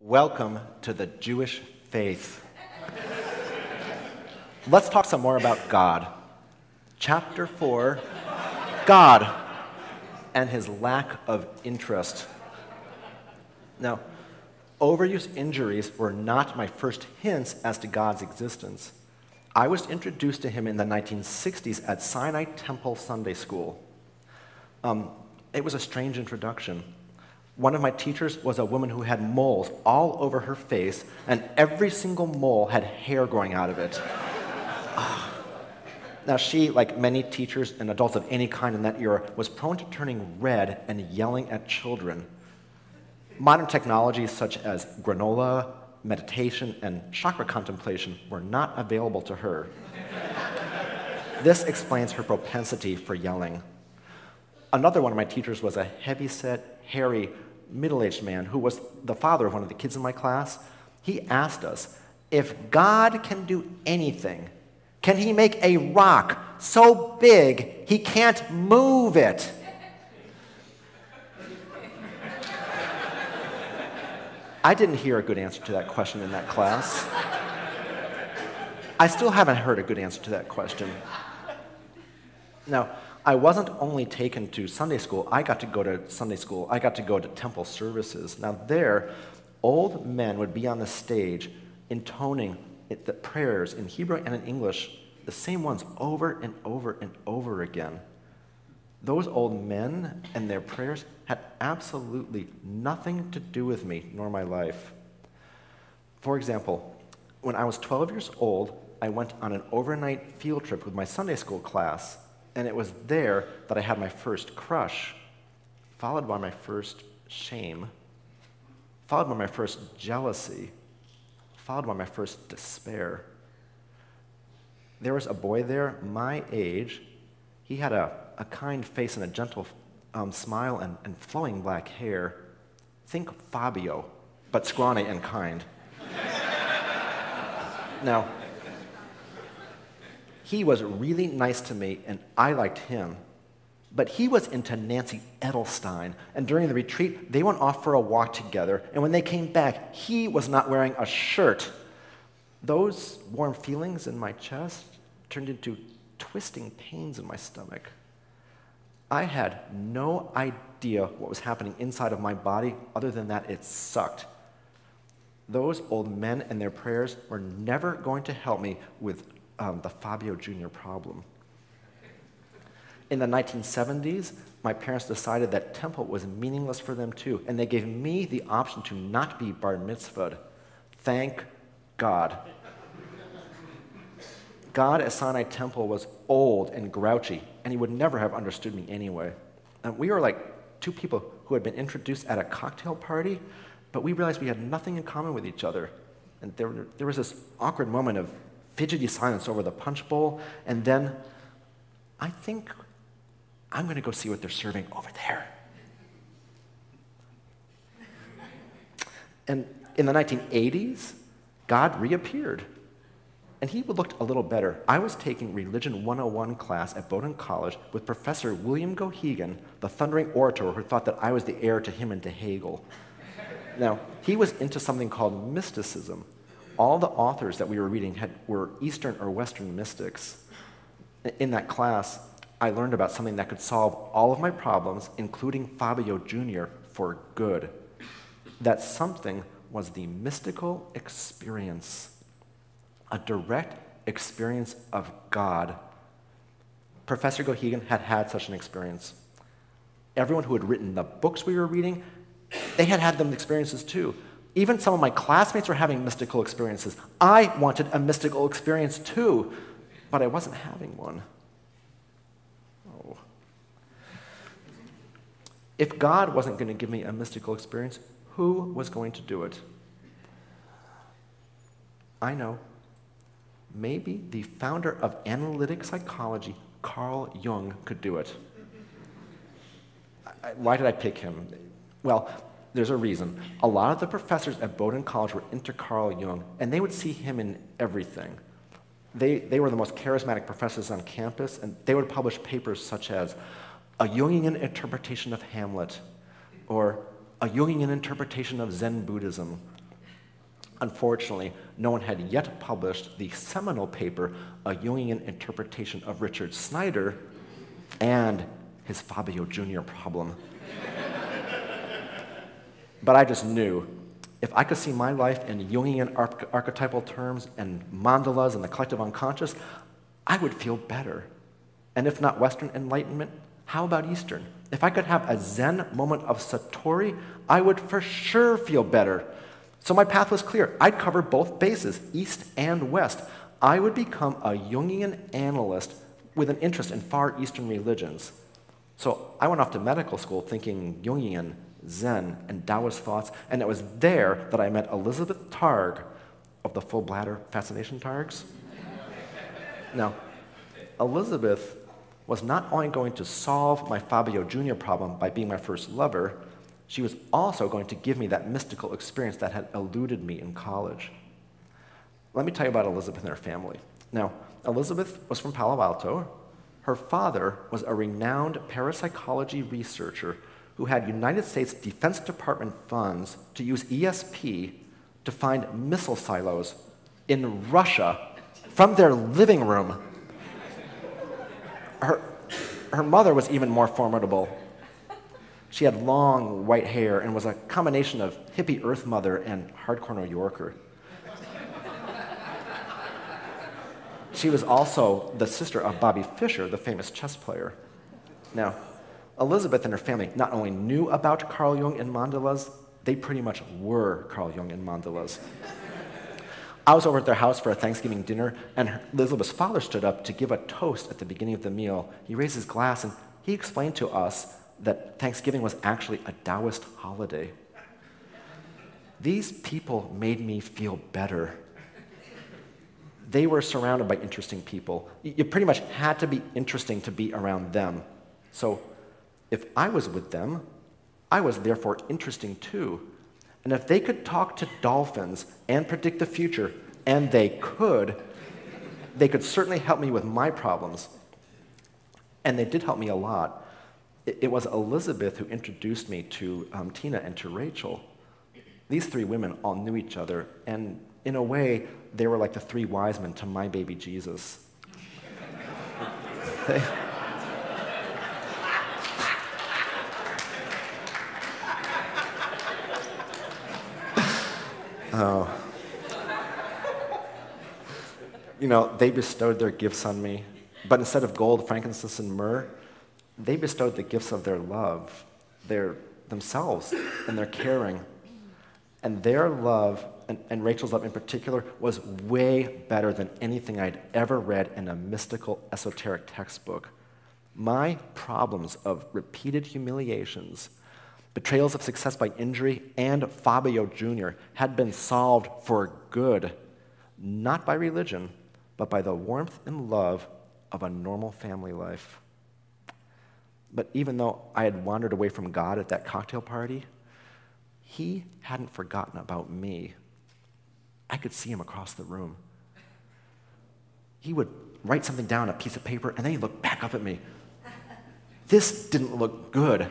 Welcome to the Jewish faith. Let's talk some more about God. Chapter 4, God and his lack of interest. Now, overuse injuries were not my first hints as to God's existence. I was introduced to him in the 1960s at Sinai Temple Sunday School. It was a strange introduction. One of my teachers was a woman who had moles all over her face, and every single mole had hair growing out of it. Now, she, like many teachers and adults of any kind in that era, was prone to turning red and yelling at children. Modern technologies such as granola, meditation, and chakra contemplation were not available to her. This explains her propensity for yelling. Another one of my teachers was a heavy-set, hairy, middle-aged man who was the father of one of the kids in my class. He asked us, if God can do anything, can he make a rock so big he can't move it? I didn't hear a good answer to that question in that class. I still haven't heard a good answer to that question. Now, I wasn't only taken to Sunday school, I got to go to Sunday school, I got to go to temple services. Now there, old men would be on the stage intoning the prayers in Hebrew and in English, the same ones over and over and over again. Those old men and their prayers had absolutely nothing to do with me nor my life. For example, when I was 12 years old, I went on an overnight field trip with my Sunday school class. And it was there that I had my first crush, followed by my first shame, followed by my first jealousy, followed by my first despair. There was a boy there, my age. He had a kind face and a gentle smile and flowing black hair. Think Fabio, but scrawny and kind. Now, he was really nice to me, and I liked him. But he was into Nancy Edelstein, and during the retreat, they went off for a walk together, and when they came back, he was not wearing a shirt. Those warm feelings in my chest turned into twisting pains in my stomach. I had no idea what was happening inside of my body other than that it sucked. Those old men and their prayers were never going to help me with the Fabio Jr. problem. In the 1970s, my parents decided that temple was meaningless for them too, and they gave me the option to not be bar mitzvahed. Thank God. God at Sinai Temple was old and grouchy, and he would never have understood me anyway. And we were like two people who had been introduced at a cocktail party, but we realized we had nothing in common with each other. And there was this awkward moment of fidgety silence over the punch bowl, and then I think I'm going to go see what they're serving over there. And in the 1980s, God reappeared, and he looked a little better. I was taking Religion 101 class at Bowdoin College with Professor William Gohegan, the thundering orator who thought that I was the heir to him and to Hegel. Now, he was into something called mysticism. All the authors that we were reading were Eastern or Western mystics. In that class, I learned about something that could solve all of my problems, including Fabio Jr., for good. That something was the mystical experience, a direct experience of God. Professor Gohegan had had such an experience. Everyone who had written the books we were reading, they had had them experiences too. Even some of my classmates were having mystical experiences. I wanted a mystical experience too, but I wasn't having one. Oh. If God wasn't going to give me a mystical experience, who was going to do it? I know. Maybe the founder of analytic psychology, Carl Jung, could do it. Why did I pick him? Well, there's a reason. A lot of the professors at Bowdoin College were into Carl Jung, and they would see him in everything. They were the most charismatic professors on campus, and they would publish papers such as A Jungian Interpretation of Hamlet, or A Jungian Interpretation of Zen Buddhism. Unfortunately, no one had yet published the seminal paper, A Jungian Interpretation of Richard Snyder and his Fabio Jr. problem. But I just knew, if I could see my life in Jungian archetypal terms and mandalas and the collective unconscious, I would feel better. And if not Western enlightenment, how about Eastern? If I could have a Zen moment of Satori, I would for sure feel better. So my path was clear. I'd cover both bases, East and West. I would become a Jungian analyst with an interest in Far Eastern religions. So I went off to medical school thinking Jungian, Zen, and Taoist thoughts, and it was there that I met Elizabeth Targ of the Full Bladder Fascination Targs. Now, Elizabeth was not only going to solve my Fabio Jr. problem by being my first lover, she was also going to give me that mystical experience that had eluded me in college. Let me tell you about Elizabeth and her family. Now, Elizabeth was from Palo Alto. Her father was a renowned parapsychology researcher who had United States Defense Department funds to use ESP to find missile silos in Russia from their living room. Her mother was even more formidable. She had long white hair and was a combination of hippie Earth Mother and hardcore New Yorker. She was also the sister of Bobby Fischer, the famous chess player. Now, Elizabeth and her family not only knew about Carl Jung and mandalas, they pretty much were Carl Jung and mandalas. I was over at their house for a Thanksgiving dinner, and Elizabeth's father stood up to give a toast at the beginning of the meal. He raised his glass, and he explained to us that Thanksgiving was actually a Taoist holiday. These people made me feel better. They were surrounded by interesting people. You pretty much had to be interesting to be around them. So if I was with them, I was therefore interesting too. And if they could talk to dolphins and predict the future, and they could certainly help me with my problems. And they did help me a lot. It was Elizabeth who introduced me to Tina and to Rachel. These three women all knew each other, and in a way, they were like the three wise men to my baby Jesus. Oh. You know, they bestowed their gifts on me, but instead of gold, frankincense, and myrrh, they bestowed the gifts of their love, their themselves, and their caring. And their love, and Rachel's love in particular, was way better than anything I'd ever read in a mystical, esoteric textbook. My problems of repeated humiliations, betrayals of success by injury, and Fabio Jr. had been solved for good, not by religion, but by the warmth and love of a normal family life. But even though I had wandered away from God at that cocktail party, he hadn't forgotten about me. I could see him across the room. He would write something down on a piece of paper, and then he'd look back up at me. This didn't look good.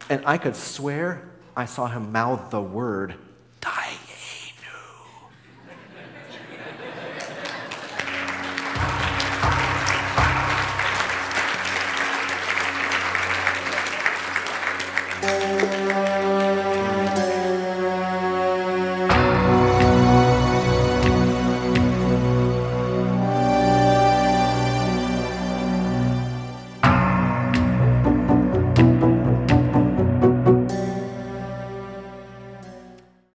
And I could swear I saw him mouth the word